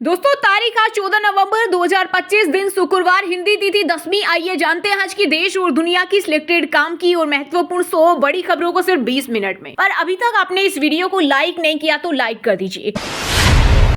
दोस्तों तारीख आज 14 नवंबर 2025 दिन शुक्रवार, हिंदी तिथि 10वीं। आइए जानते हैं आज की देश और दुनिया की सिलेक्टेड काम की और महत्वपूर्ण 100 बड़ी खबरों को सिर्फ 20 मिनट में। पर अभी तक आपने इस वीडियो को लाइक नहीं किया तो लाइक कर दीजिए।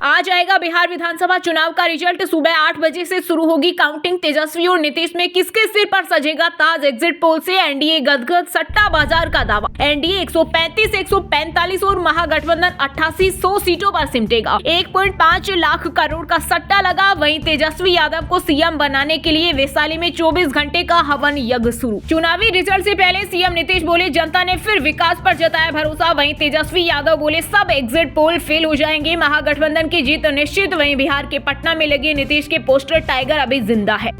आज आएगा बिहार विधानसभा चुनाव का रिजल्ट। सुबह 8 बजे से शुरू होगी काउंटिंग। तेजस्वी और नीतीश में किसके सिर पर सजेगा ताज? एग्जिट पोल से एनडीए गदगद, सट्टा बाजार का दावा। एनडीए 135, 145 और महागठबंधन 88, 100 सीटों पर सिमटेगा। 1.5 लाख करोड़ का सट्टा लगा। वहीं तेजस्वी यादव को सीएम बनाने के लिए वैशाली में 24 घंटे का हवन यज्ञ शुरू। चुनावी रिजल्ट से पहले सीएम नीतीश बोले जनता ने फिर विकास पर जताया भरोसा। वहीं तेजस्वी यादव बोले सब एग्जिट पोल फेल हो जाएंगे, महागठबंधन की जीत निश्चित। वहीं बिहार के पटना में लगे नीतीश के पोस्टर टाइगर अभी जिंदा है।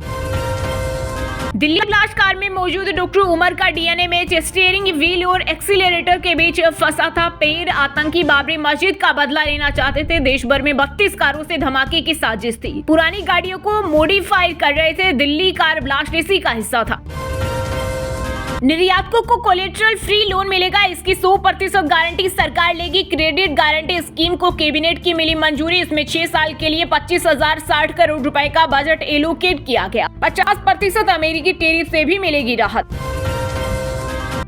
दिल्ली ब्लास्ट कार में मौजूद डॉक्टर उमर का डीएनए मैच स्टीयरिंग व्हील और एक्सीलरेटर के बीच फंसा था। पेड़ आतंकी बाबरी मस्जिद का बदला लेना चाहते थे। देश भर में 32 कारों से धमाके की साजिश थी। पुरानी गाड़ियों को मॉडिफाई कर रहे थे। दिल्ली कार ब्लास्ट इसी का हिस्सा था। निर्यातकों को कोलेटरल फ्री लोन मिलेगा, इसकी 100% गारंटी सरकार लेगी। क्रेडिट गारंटी स्कीम को कैबिनेट की मिली मंजूरी। इसमें 6 साल के लिए 25,060 करोड़ रुपए का बजट एलोकेट किया गया। 50% अमेरिकी टैरिफ से भी मिलेगी राहत।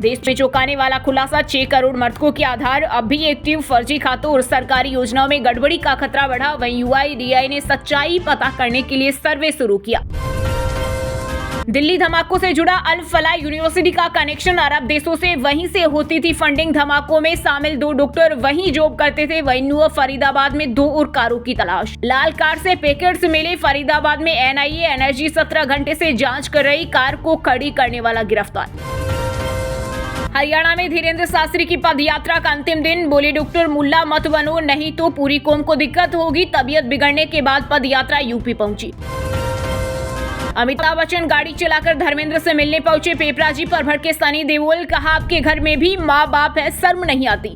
देश में चौंकाने वाला खुलासा, 6 करोड़ मृतकों के आधार अब भी एक्टिव। फर्जी खातों और सरकारी योजनाओं में गड़बड़ी का खतरा बढ़ा। वहीं यूआईडीआई ने सच्चाई पता करने के लिए सर्वे शुरू किया। दिल्ली धमाकों से जुड़ा अल फलाह यूनिवर्सिटी का कनेक्शन अरब देशों से, वहीं से होती थी फंडिंग। धमाकों में शामिल 2 डॉक्टर वहीं जॉब करते थे। वहीं फरीदाबाद में 2 और कारों की तलाश। लाल कार से पैकेट्स मिले। फरीदाबाद में एनआईए एनर्जी 17 घंटे से जांच कर रही। कार को खड़ी करने वाला गिरफ्तार। हरियाणा में धीरेन्द्र शास्त्री की पदयात्रा का अंतिम दिन। बोले डॉक्टर मुल्ला मत बनो, नहीं तो पूरी कौम को दिक्कत होगी। तबीयत बिगड़ने के बाद पदयात्रा यूपी पहुंची। अमिताभ बच्चन गाड़ी चलाकर धर्मेंद्र से मिलने पहुंचे। पेपराजी पर भड़के सनी देओल, कहा आपके घर में भी माँ बाप है, शर्म नहीं आती।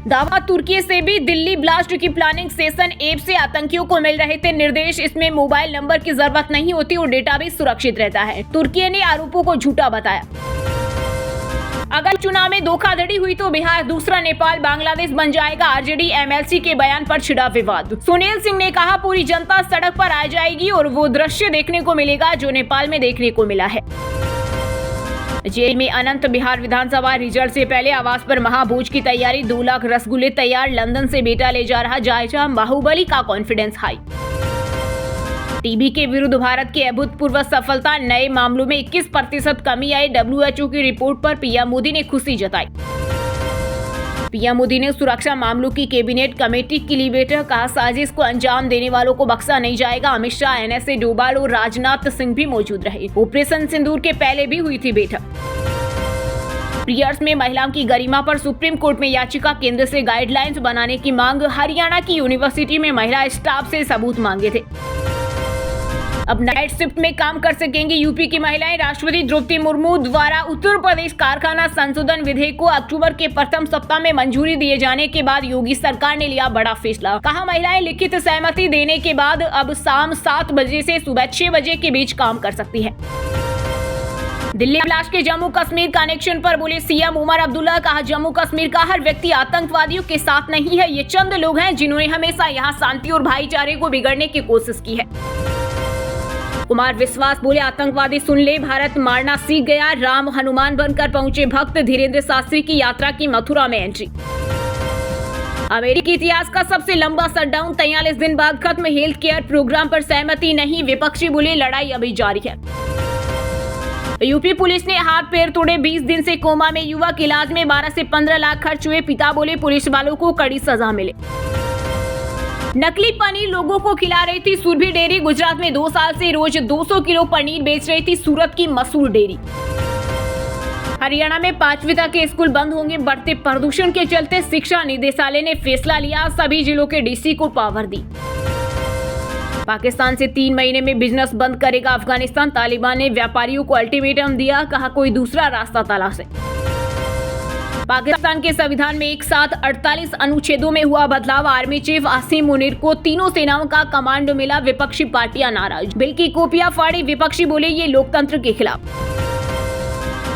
दावा, तुर्की से भी दिल्ली ब्लास्ट की प्लानिंग सेशन ऐप से आतंकियों को मिल रहे थे निर्देश। इसमें मोबाइल नंबर की जरूरत नहीं होती और डेटा भी सुरक्षित रहता है। तुर्की ने आरोपों को झूठा बताया। अगर चुनाव में धोखाधड़ी हुई तो बिहार दूसरा नेपाल बांग्लादेश बन जाएगा। आरजेडी एमएलसी के बयान पर छिड़ा विवाद। सुनील सिंह ने कहा पूरी जनता सड़क पर आ जाएगी और वो दृश्य देखने को मिलेगा जो नेपाल में देखने को मिला है। जेल में अनंत। बिहार विधानसभा रिजल्ट से पहले आवास पर महाभोज की तैयारी। 2 लाख रसगुल्ले तैयार। लंदन से बेटा ले जा रहा जायजा। बाहुबली का कॉन्फिडेंस हाई। टीबी के विरुद्ध भारत की अभूतपूर्व सफलता। नए मामलों में 21% कमी आई। डब्ल्यूएचओ की रिपोर्ट पर पीएम मोदी ने खुशी जताई। पीएम मोदी ने सुरक्षा मामलों की कैबिनेट कमेटी की ली बैठक। कहा साजिश को अंजाम देने वालों को बख्शा नहीं जाएगा। अमित शाह, एनएसए, डोभाल और राजनाथ सिंह भी मौजूद रहे। ऑपरेशन सिंदूर के पहले भी हुई थी बैठक। पीयर्स में महिलाओं की गरिमा पर सुप्रीम कोर्ट में याचिका। केंद्र से गाइडलाइंस बनाने की मांग। हरियाणा की यूनिवर्सिटी में महिला स्टाफ से सबूत मांगे थे। अब नाइट शिफ्ट में काम कर सकेंगी यूपी की महिलाएं। राष्ट्रपति द्रौपदी मुर्मू द्वारा उत्तर प्रदेश कारखाना संशोधन विधेयक को अक्टूबर के प्रथम सप्ताह में मंजूरी दिए जाने के बाद योगी सरकार ने लिया बड़ा फैसला। कहा महिलाएं लिखित सहमति देने के बाद अब शाम 7 बजे से सुबह 6 बजे के बीच काम कर सकती है। दिल्ली ब्लास्ट के जम्मू कश्मीर कनेक्शन पर बोले सीएम उमर अब्दुल्ला। कहा जम्मू कश्मीर का हर व्यक्ति आतंकवादियों के साथ नहीं है। ये चंद लोग हैं जिन्होंने हमेशा यहाँ शांति और भाईचारे को बिगड़ने की कोशिश की है। कुमार विश्वास बोले आतंकवादी सुन ले, भारत मारना सीख गया। राम हनुमान बनकर पहुंचे भक्त। धीरेन्द्र शास्त्री की यात्रा की मथुरा में एंट्री। अमेरिकी इतिहास का सबसे लंबा शटडाउन 43 दिन बाद खत्म। हेल्थ केयर प्रोग्राम पर सहमति नहीं। विपक्षी बोले लड़ाई अभी जारी है। यूपी पुलिस ने हाथ पैर तोड़े। 20 दिन से कोमा में युवक। इलाज में 12 से 15 लाख खर्च हुए। पिता बोले पुलिस वालों को कड़ी सजा मिले। नकली पनीर लोगों को खिला रही थी सुरभि डेयरी। गुजरात में 2 साल से रोज 200 किलो पनीर बेच रही थी सूरत की मशहूर डेयरी। हरियाणा में 5वीं तक के स्कूल बंद होंगे। बढ़ते प्रदूषण के चलते शिक्षा निदेशालय ने फैसला लिया। सभी जिलों के डीसी को पावर दी। पाकिस्तान से 3 महीने में बिजनेस बंद करेगा अफगानिस्तान। तालिबान ने व्यापारियों को अल्टीमेटम दिया। कहा कोई दूसरा रास्ता तलाशें। पाकिस्तान के संविधान में एक साथ 48 अनुच्छेदों में हुआ बदलाव। आर्मी चीफ आसिम मुनीर को तीनों सेनाओं का कमांड मिला। विपक्षी पार्टियां नाराज। बिल की कॉपियां फाड़ी। विपक्षी बोले ये लोकतंत्र के खिलाफ।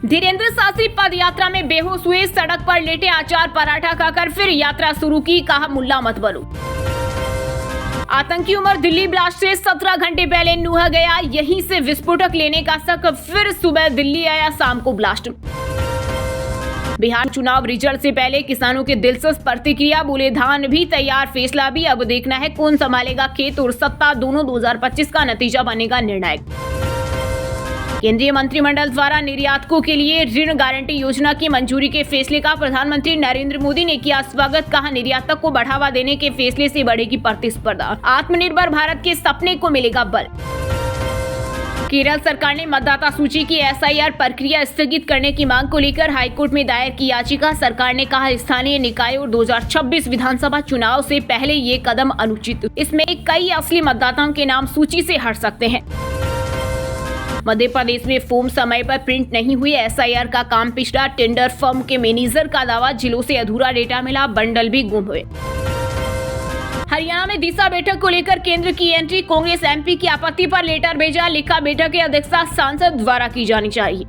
धीरेन्द्र शास्त्री पदयात्रा में बेहोश हुए। सड़क पर लेटे। अचार पराठा खाकर फिर यात्रा शुरू की। कहा मुल्ला मत बनो। आतंकी उमर दिल्ली ब्लास्ट से 17 घंटे पहले नुहा गया, यहीं से विस्फोटक लेने का शक, फिर सुबह दिल्ली आया, शाम को ब्लास्ट। बिहार चुनाव रिजल्ट से पहले किसानों के दिलचस्प प्रतिक्रिया, बोले धान भी तैयार, फैसला भी अब देखना है कौन संभालेगा खेत और सत्ता, दोनों 2025 का नतीजा बनेगा निर्णायक। केंद्रीय मंत्रिमंडल द्वारा निर्यातकों के लिए ऋण गारंटी योजना की मंजूरी के फैसले का प्रधानमंत्री नरेंद्र मोदी ने किया स्वागत, कहा निर्यातक को बढ़ावा देने के फैसले से बढ़ेगी प्रतिस्पर्धा, आत्मनिर्भर भारत के सपने को मिलेगा बल। केरल सरकार ने मतदाता सूची की SIR प्रक्रिया स्थगित करने की मांग को लेकर हाईकोर्ट में दायर की याचिका, सरकार ने कहा स्थानीय निकाय और 2026 विधानसभा चुनाव से पहले ये कदम अनुचित, इसमें कई असली मतदाताओं के नाम सूची से हट सकते हैं। मध्य प्रदेश में फॉर्म समय पर प्रिंट नहीं हुई, SIR का काम पिछड़ा, टेंडर फर्म के मैनेजर का दावा, जिलों से अधूरा डेटा मिला, बंडल भी गुम हुए। हरियाणा में दिशा बैठक को लेकर केंद्र की एंट्री, कांग्रेस MP की आपत्ति पर लेटर भेजा, लिखा बैठक की अध्यक्षता सांसद द्वारा की जानी चाहिए।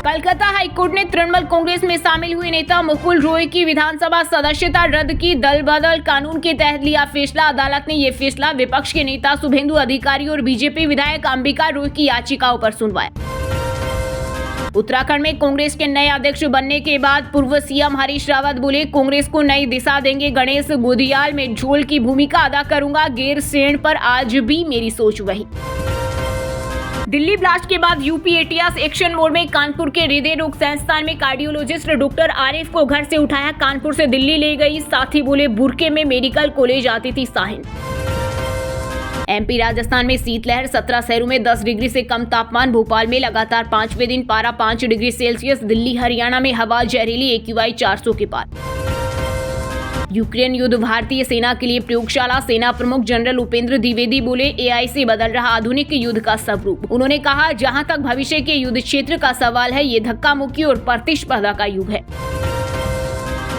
कलकत्ता हाईकोर्ट ने तृणमूल कांग्रेस में शामिल हुए नेता मुकुल रॉय की विधानसभा सदस्यता रद्द की, दल बदल कानून के तहत लिया फैसला, अदालत ने ये फैसला विपक्ष के नेता शुभेंदु अधिकारी और BJP विधायक अंबिका रॉय की याचिकाओं पर सुनवाया। उत्तराखंड में कांग्रेस के नए अध्यक्ष बनने के बाद पूर्व CM हरीश रावत बोले, कांग्रेस को नई दिशा देंगे गणेश गोदियाल में ढोल की भूमिका अदा करूंगा, गैरसैंण पर आज भी मेरी सोच वही। दिल्ली ब्लास्ट के बाद यूपी ATS एक्शन मोड में, कानपुर के हृदय रोग संस्थान में कार्डियोलॉजिस्ट डॉक्टर आरिफ को घर से उठाया, कानपुर से दिल्ली ले गई, साथ ही बोले बुरके में मेडिकल कॉलेज आती थी साहिन। MP राजस्थान में शीतलहर, 17 शहरों में 10 डिग्री से कम तापमान, भोपाल में लगातार 5वें दिन पारा 5 डिग्री सेल्सियस, दिल्ली हरियाणा में हवा जहरीली, AQI 400 के पार। यूक्रेन युद्ध भारतीय सेना के लिए प्रयोगशाला, सेना प्रमुख जनरल उपेंद्र द्विवेदी बोले AI से बदल रहा आधुनिक युद्ध का स्वरूप, उन्होंने कहा जहां तक भविष्य के युद्ध क्षेत्र का सवाल है, ये धक्का मुक्की और प्रतिस्पर्धा का युग है।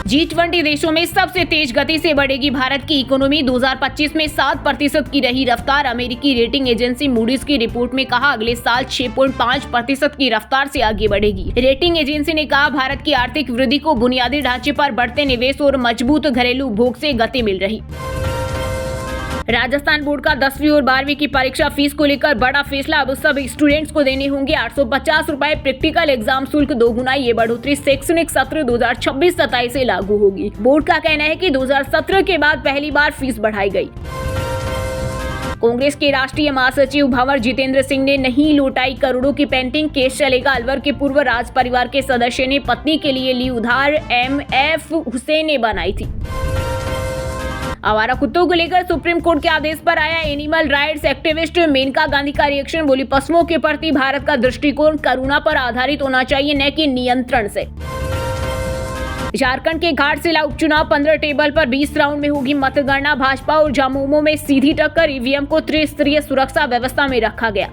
G20 देशों में सबसे तेज गति से बढ़ेगी भारत की इकोनॉमी, 2025 में 7% की रही रफ्तार, अमेरिकी रेटिंग एजेंसी मूडीज की रिपोर्ट में कहा अगले साल 6.5% की रफ्तार से आगे बढ़ेगी। रेटिंग एजेंसी ने कहा भारत की आर्थिक वृद्धि को बुनियादी ढांचे पर बढ़ते निवेश और मजबूत घरेलू उपभोग से गति मिल रही। राजस्थान बोर्ड का 10वीं और 12वीं की परीक्षा फीस को लेकर बड़ा फैसला, अब सब स्टूडेंट्स को देने होंगे 850 रुपए, प्रैक्टिकल एग्जाम शुल्क दोगुना, ये बढ़ोतरी शैक्षणिक सत्र 2026-27 से लागू होगी। बोर्ड का कहना है कि 2017 के बाद पहली बार फीस बढ़ाई गई। कांग्रेस के राष्ट्रीय महासचिव भंवर जितेंद्र सिंह ने नहीं लौटाई करोड़ों की पेंटिंग, केस चलेगा। अलवर के पूर्व राज परिवार के सदस्य ने पत्नी के लिए ली उधार, MF हुसैन ने बनाई थी। आवारा कुत्तों को लेकर सुप्रीम कोर्ट के आदेश पर आया animal rights activist Maneka Gandhi का रिएक्शन, बोली पशुओं के प्रति भारत का दृष्टिकोण करुणा पर आधारित होना चाहिए, न कि नियंत्रण से। झारखंड के घाटशिला उपचुनाव 15 टेबल पर 20 राउंड में होगी मतगणना, भाजपा और झामुमो में सीधी टक्कर, EVM को त्रिस्तरीय सुरक्षा व्यवस्था में रखा गया।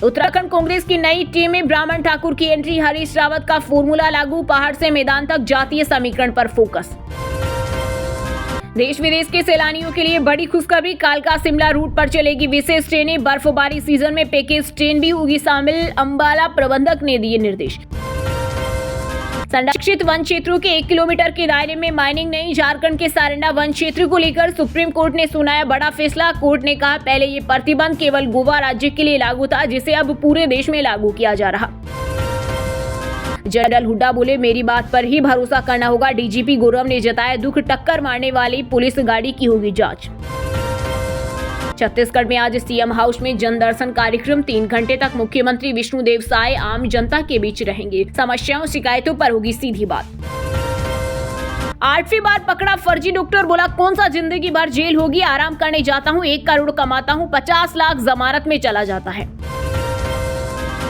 उत्तराखंड कांग्रेस की नई टीम में ब्राह्मण ठाकुर की एंट्री, हरीश रावत का फॉर्मूला लागू, पहाड़ से मैदान तक जातीय समीकरण पर फोकस। देश विदेश के सैलानियों के लिए बड़ी खुशखबरी, कालका शिमला रूट पर चलेगी विशेष ट्रेनें, बर्फबारी सीजन में पैकेज ट्रेन भी होगी शामिल, अंबाला प्रबंधक ने दिए निर्देश। संरक्षित वन क्षेत्रों के 1 किलोमीटर के दायरे में माइनिंग नहीं, झारखंड के सारंडा वन क्षेत्र को लेकर सुप्रीम कोर्ट ने सुनाया बड़ा फैसला। कोर्ट ने कहा पहले ये प्रतिबंध केवल गोवा राज्य के लिए लागू था, जिसे अब पूरे देश में लागू किया जा रहा। जनरल हुड्डा बोले मेरी बात पर ही भरोसा करना होगा, DGP गौरव ने जताया दुख, टक्कर मारने वाली पुलिस गाड़ी की होगी जांच। छत्तीसगढ़ में आज CM हाउस में जन दर्शन कार्यक्रम, 3 घंटे तक मुख्यमंत्री विष्णुदेव साय आम जनता के बीच रहेंगे, समस्याओं शिकायतों पर होगी सीधी बात। 8वीं बार पकड़ा फर्जी डॉक्टर, बोला कौन सा जिंदगी भर जेल होगी, आराम करने जाता हूँ, 1 करोड़ कमाता हूँ, 50 लाख जमानत में चला जाता है।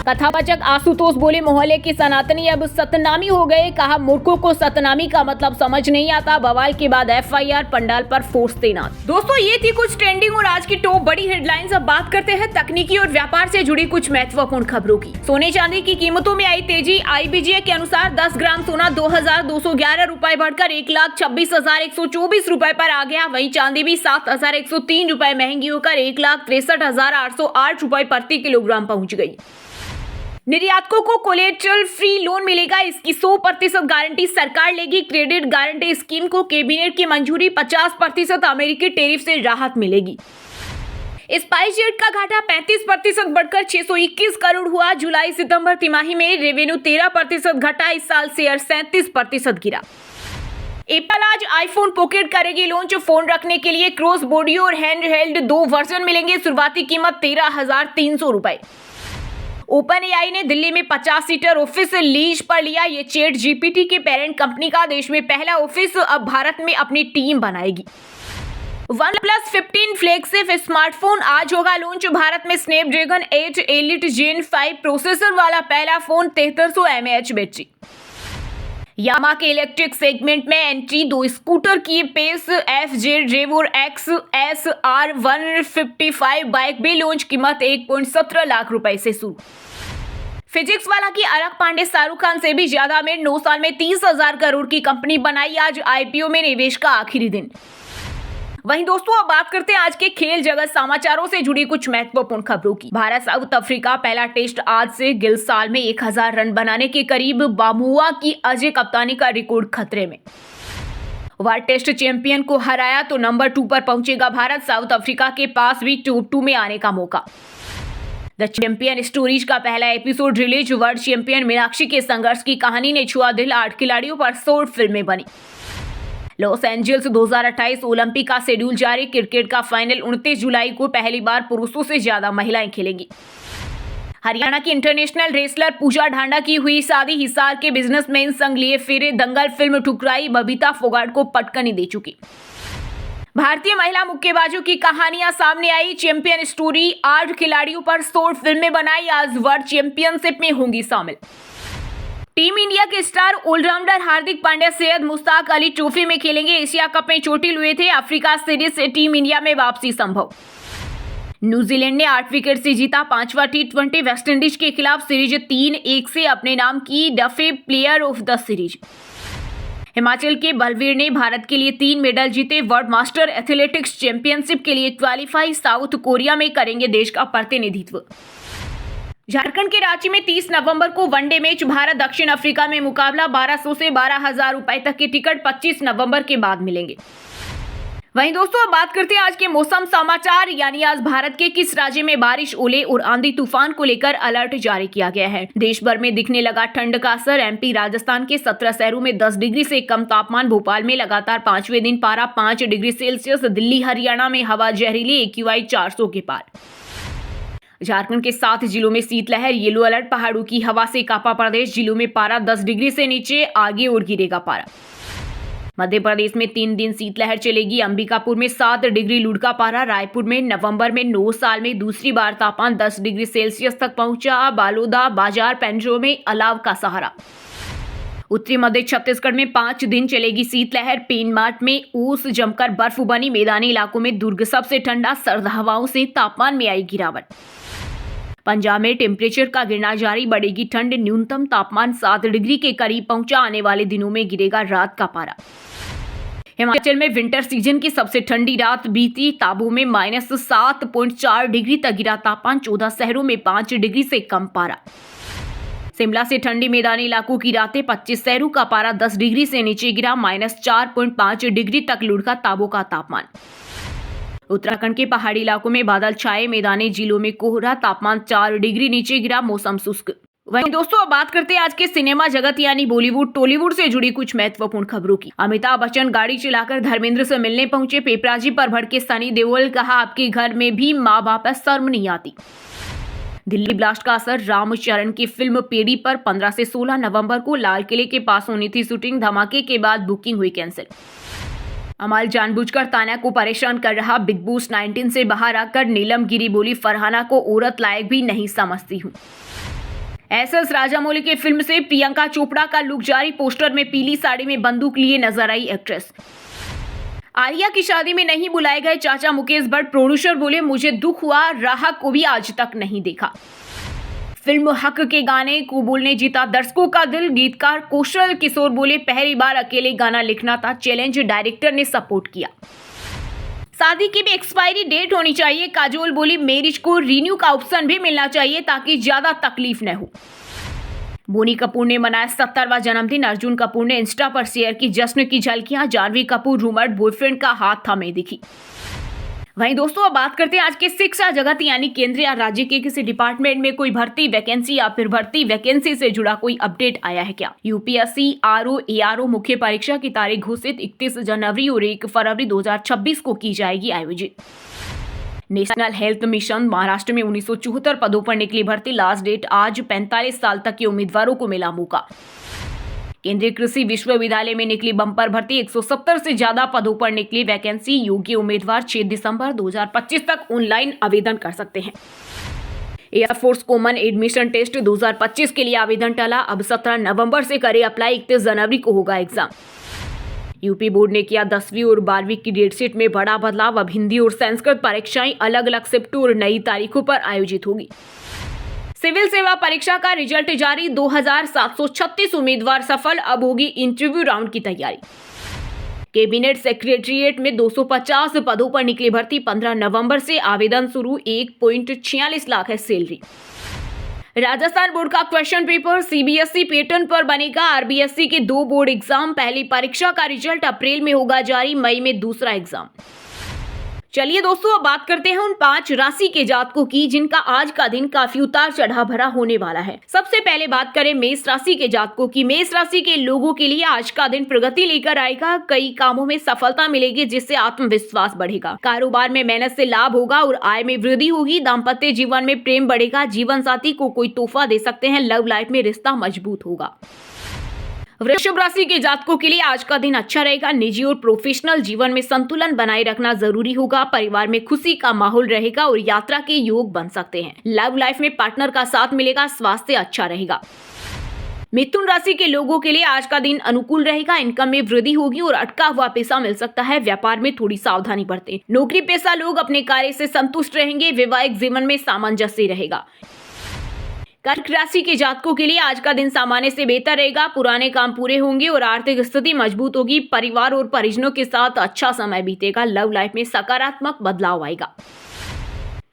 कथावाचक आशुतोष बोले मोहल्ले के सनातनी अब सतनामी हो गए, कहा मूर्खों को सतनामी का मतलब समझ नहीं आता, बवाल के बाद FIR, पंडाल पर फोर्स तैनात। दोस्तों ये थी कुछ ट्रेंडिंग और आज की टॉप बड़ी हेडलाइंस। अब बात करते हैं तकनीकी और व्यापार से जुड़ी कुछ महत्वपूर्ण खबरों की। सोने चांदी की कीमतों में आई तेजी, IBGA के अनुसार 10 ग्राम सोना 2211 रुपए बढ़कर 1,26,124 रुपए पर आ गया। वहीं चांदी भी 7,103 रुपए महंगी होकर 1,63,808 रुपए प्रति किलोग्राम पहुंच गई। निर्यातकों को कोलेटरल फ्री लोन मिलेगा, इसकी 100% गारंटी सरकार लेगी। क्रेडिट गारंटी स्कीम को कैबिनेट की मंजूरी, 50% अमेरिकी टैरिफ से राहत मिलेगी। स्पाइसजेट का घाटा 35% बढ़कर 621 करोड़ हुआ। जुलाई सितंबर तिमाही में रेवेन्यू 13% घटा, इस साल शेयर 37% गिरा। एप्पल आज आईफोन पॉकेट करेगी लॉन्च। फोन रखने के लिए क्रॉस बॉडी और हैंड हेल्ड 2 वर्जन मिलेंगे, शुरुआती कीमत 13,300 रुपए। ओपन एआई ने दिल्ली में 50 सीटर ऑफिस लीज पर लिया। ये चैट जीपीटी के पेरेंट कंपनी का देश में पहला ऑफिस अब भारत में अपनी टीम बनाएगी। OnePlus 15 फ्लैगशिप स्मार्टफोन आज होगा लॉन्च। भारत में स्नैपड्रैगन 8 एलिट जेन 5 प्रोसेसर वाला पहला फोन, 7300 mAh बैटरी। यामा के इलेक्ट्रिक सेगमेंट में एंट्री, 2 स्कूटर की पेस, FZ रेव और XS R155 बाइक भी लॉन्च, कीमत 1.17 लाख रुपए से शुरू। फिजिक्स वाला की अलग पांडे शाहरुख खान से भी ज्यादा में 9 साल में 30,000 करोड़ की कंपनी बनाई। आज आईपीओ में निवेश का आखिरी दिन। वहीं दोस्तों अब बात करते हैं आज के खेल जगत समाचारों से जुड़ी कुछ महत्वपूर्ण खबरों की। भारत साउथ अफ्रीका पहला टेस्ट आज से। गिल साल में 1000 रन बनाने के करीब, बामुआ की अजय कप्तानी का रिकॉर्ड खतरे में। वर्ल्ड टेस्ट चैंपियन को हराया तो नंबर 2 पर पहुंचेगा भारत। साउथ अफ्रीका के पास भी टॉप 2 में आने का मौका। द चैंपियन स्टोरीज का पहला episode release. World champion Meenakshi के संघर्ष की कहानी ने छुआ दिल। 8 खिलाड़ियों पर शॉर्ट फिल्में बनी। लॉस एंजल्स 2028 ओलंपिक का शेड्यूल जारी। क्रिकेट का फाइनल 29 जुलाई को, पहली बार पुरुषों से ज्यादा महिलाएं खेलेंगी। हरियाणा की इंटरनेशनल रेसलर पूजा ढांडा की हुई शादी। हिसार के बिजनेसमैन संग लिए फिर, दंगल फिल्म ठुकराई। बबीता फोगाट को पटकनी दे चुकी। भारतीय महिला मुक्केबाजों की कहानियां सामने आई। चैंपियन स्टोरी, 8 खिलाड़ियों पर शॉर्ट फिल्में बनाई। आज वर्ल्ड चैंपियनशिप में होंगी शामिल। टीम इंडिया के स्टार ऑलराउंडर हार्दिक पांड्या सेहत, मुश्ताक अली ट्रॉफी में खेलेंगे। एशिया कप में चोटिल हुए थे। अफ्रीका सीरीज से टीम इंडिया में वापसी संभव। न्यूजीलैंड ने 8 विकेट से जीता 5वां T20। वेस्टइंडीज के खिलाफ सीरीज 3-1 से अपने नाम की। Duffy player of the series. Himachal के बलवीर ने भारत के लिए 3 मेडल जीते। वर्ल्ड मास्टर एथलेटिक्स चैंपियनशिप के लिए क्वालिफाई। साउथ कोरिया में करेंगे देश का प्रतिनिधित्व। झारखंड के रांची में 30 नवंबर को वनडे मैच। भारत दक्षिण अफ्रीका में मुकाबला। 1200 से 12,000 रुपए तक के टिकट 25 नवंबर के बाद मिलेंगे। वहीं दोस्तों अब बात करते हैं आज के मौसम समाचार, यानी आज भारत के किस राज्य में बारिश, ओले और आंधी तूफान को लेकर अलर्ट जारी किया गया है। देश भर में दिखने लगा ठंड का असर। एमपी राजस्थान के 17 शहरों में 10 डिग्री से कम तापमान। भोपाल में लगातार 5वें दिन पारा 5 डिग्री सेल्सियस। दिल्ली हरियाणा में हवा जहरीली, AQI 400 के पार। झारखंड के 7 जिलों में शीतलहर, येलो अलर्ट। पहाड़ों की हवा से कांपा प्रदेश। जिलों में पारा 10 डिग्री से नीचे, आगे और गिरेगा पारा। मध्य प्रदेश में 3 दिन शीतलहर चलेगी। अंबिकापुर में 7 डिग्री लुढ़का पारा। रायपुर में नवंबर में 9 साल में दूसरी बार तापमान 10 डिग्री सेल्सियस तक पहुंचा। बालोदा, बाजार, पेंड्रो में अलाव का सहारा। उत्तरी मध्य छत्तीसगढ़ में 5 दिन चलेगी शीतलहर। पेनमार्ट में ओस जमकर बर्फ बनी। मैदानी इलाकों में दुर्ग सबसे ठंडा। सर्द हवाओं से तापमान में आई गिरावट। पंजाब में टेम्परेचर का गिरना जारी, बढ़ेगी ठंड। न्यूनतम तापमान 7 डिग्री के करीब पहुंचा। आने वाले दिनों में गिरेगा रात का पारा। हिमाचल में विंटर सीजन की सबसे ठंडी रात बीती। ताबू में -7.4 डिग्री तक गिरा तापमान। 14 शहरों में 5 डिग्री से कम पारा। शिमला से ठंडी मैदानी इलाकों की रातें। 25 शहरों का पारा 10 डिग्री से नीचे गिरा। -4.5 डिग्री तक लुढ़का ताबू का तापमान। उत्तराखंड के पहाड़ी इलाकों में बादल छाए। मैदानी जिलों में कोहरा। तापमान 4 डिग्री नीचे गिरा। मौसम शुष्क। वहीं दोस्तों अब बात करते हैं आज के सिनेमा जगत यानी बॉलीवुड टॉलीवुड से जुड़ी कुछ महत्वपूर्ण खबरों की। अमिताभ बच्चन गाड़ी चलाकर धर्मेंद्र से मिलने पहुंचे। पेपराजी पर भड़के सनी देओल, कहा आपके घर में भी माँ बाप पर शर्म नहीं आती। दिल्ली ब्लास्ट का असर रामचरण की फिल्म पेड़ी पर। 15 से 16 नवंबर को लाल किले के पास होनी थी शूटिंग। धमाके के बाद बुकिंग हुई कैंसिल। अमाल जानबूझकर तान्या को परेशान कर रहा। बिग बॉस 19 से बाहर आकर नीलम गिरी बोली, फरहाना को औरत लायक भी नहीं समझती हूँ। एसएस राजामौली के फिल्म से प्रियंका चोपड़ा का लुक जारी। पोस्टर में पीली साड़ी में बंदूक लिए नजर आई एक्ट्रेस। आलिया की शादी में नहीं बुलाए गए चाचा मुकेश भट्ट। प्रोड्यूसर बोले, मुझे दुख हुआ, राह को भी आज तक नहीं देखा। फिल्म हक के गाने को बोलने जीता दर्शकों का दिल। गीतकार कौशल किशोर बोले, पहली बार अकेले गाना लिखना था चैलेंज, डायरेक्टर ने सपोर्ट किया। शादी की भी एक्सपायरी डेट होनी चाहिए। काजोल बोली मैरिज को रिन्यू का ऑप्शन भी मिलना चाहिए ताकि ज्यादा तकलीफ न हो। बोनी कपूर ने मनाया 70वां जन्मदिन। अर्जुन कपूर ने इंस्टा पर शेयर की जश्न की झलकियां। जानवी कपूर रूमर्ड बॉयफ्रेंड का हाथ थामे दिखी। वहीं दोस्तों अब बात करते हैं आज के शिक्षा जगत यानी केंद्र या राज्य के किसी डिपार्टमेंट में कोई भर्ती वैकेंसी या फिर भर्ती वैकेंसी से जुड़ा कोई अपडेट आया है क्या। यूपीएससी आरओ एआरओ मुख्य परीक्षा की तारीख घोषित 31 जनवरी और 1 फरवरी 2026 को की जाएगी आयोजित। नेशनल हेल्थ मिशन महाराष्ट्र में 1974 पदों पर निकली भर्ती। लास्ट डेट आज। 45 साल तक के उम्मीदवारों को मिला मौका। केंद्रीय कृषि विश्वविद्यालय में निकली बम्पर भर्ती। 170 से ज्यादा पदों पर निकली वैकेंसी। योग्य उम्मीदवार 6 दिसंबर 2025 तक ऑनलाइन आवेदन कर सकते हैं। एयरफोर्स कॉमन एडमिशन टेस्ट 2025 के लिए आवेदन टला। अब 17 नवंबर से करे अप्लाई। 31 जनवरी को होगा एग्जाम। यूपी बोर्ड ने किया 10वीं और 12वीं की डेटशीट में बड़ा बदलाव। अब हिंदी और संस्कृत परीक्षाएं अलग अलग शिफ्टों और नई तारीखों पर आयोजित होगी। सिविल सेवा परीक्षा का रिजल्ट जारी। 2736 उम्मीदवार सफल। अब होगी इंटरव्यू राउंड की तैयारी। कैबिनेट सेक्रेटरिएट में 250 पदों पर निकली भर्ती। 15 नवंबर से आवेदन शुरू। 1.46 लाख है सैलरी। राजस्थान बोर्ड का क्वेश्चन पेपर सीबीएसई पैटर्न पर बनेगा। आरबीएसई के 2 बोर्ड एग्जाम। पहली परीक्षा का रिजल्ट अप्रैल में होगा जारी। मई में दूसरा एग्जाम। चलिए दोस्तों अब बात करते हैं उन 5 राशि के जातकों की जिनका आज का दिन काफी उतार चढ़ाव भरा होने वाला है। सबसे पहले बात करें मेष राशि के जातकों की। मेष राशि के लोगों के लिए आज का दिन प्रगति लेकर आएगा। कई कामों में सफलता मिलेगी जिससे आत्मविश्वास बढ़ेगा। कारोबार में मेहनत से लाभ होगा और आय में वृद्धि होगी। दाम्पत्य जीवन में प्रेम बढ़ेगा। जीवन साथी को कोई तोहफा दे सकते हैं। लव लाइफ में रिश्ता मजबूत होगा। वृषभ राशि के जातकों के लिए आज का दिन अच्छा रहेगा। निजी और प्रोफेशनल जीवन में संतुलन बनाए रखना जरूरी होगा। परिवार में खुशी का माहौल रहेगा और यात्रा के योग बन सकते हैं। लव लाइफ में पार्टनर का साथ मिलेगा। स्वास्थ्य अच्छा रहेगा। मिथुन राशि के लोगों के लिए आज का दिन अनुकूल रहेगा। इनकम में वृद्धि होगी और अटका हुआ पैसा मिल सकता है। व्यापार में थोड़ी सावधानी बरतें। नौकरी पेशा लोग अपने कार्य से संतुष्ट रहेंगे। वैवाहिक जीवन में सामंजस्य रहेगा। कर्क राशि के जातकों के लिए आज का दिन सामान्य से बेहतर रहेगा। पुराने काम पूरे होंगे और आर्थिक स्थिति मजबूत होगी। परिवार और परिजनों के साथ अच्छा समय बीतेगा। लव लाइफ में सकारात्मक बदलाव आएगा।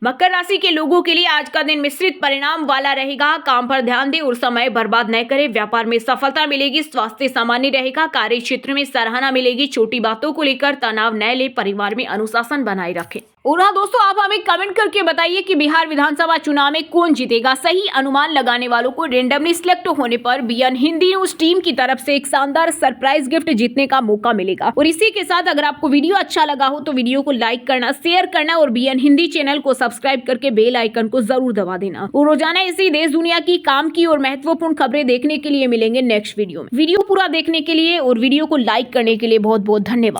मकर राशि के लोगों के लिए आज का दिन मिश्रित परिणाम वाला रहेगा। काम पर ध्यान दें और समय बर्बाद न करें। व्यापार में सफलता मिलेगी। स्वास्थ्य सामान्य रहेगा। कार्य क्षेत्र में सराहना मिलेगी। छोटी बातों को लेकर तनाव न ले। परिवार में अनुशासन बनाए रखें। और हाँ दोस्तों आप हमें कमेंट करके बताइए कि बिहार विधानसभा चुनाव में कौन जीतेगा। सही अनुमान लगाने वालों को रेंडमली सिलेक्ट होने पर बीएन हिंदी न्यूज टीम की तरफ से एक शानदार सरप्राइज गिफ्ट जीतने का मौका मिलेगा। और इसी के साथ अगर आपको वीडियो अच्छा लगा हो तो वीडियो को लाइक करना, शेयर करना और बीएन हिंदी चैनल को सब्सक्राइब करके बेल आइकन को जरूर दबा देना। और रोजाना इसी देश दुनिया की काम की और महत्वपूर्ण खबरें देखने के लिए मिलेंगे नेक्स्ट वीडियो में। वीडियो पूरा देखने के लिए और वीडियो को लाइक करने के लिए बहुत बहुत धन्यवाद।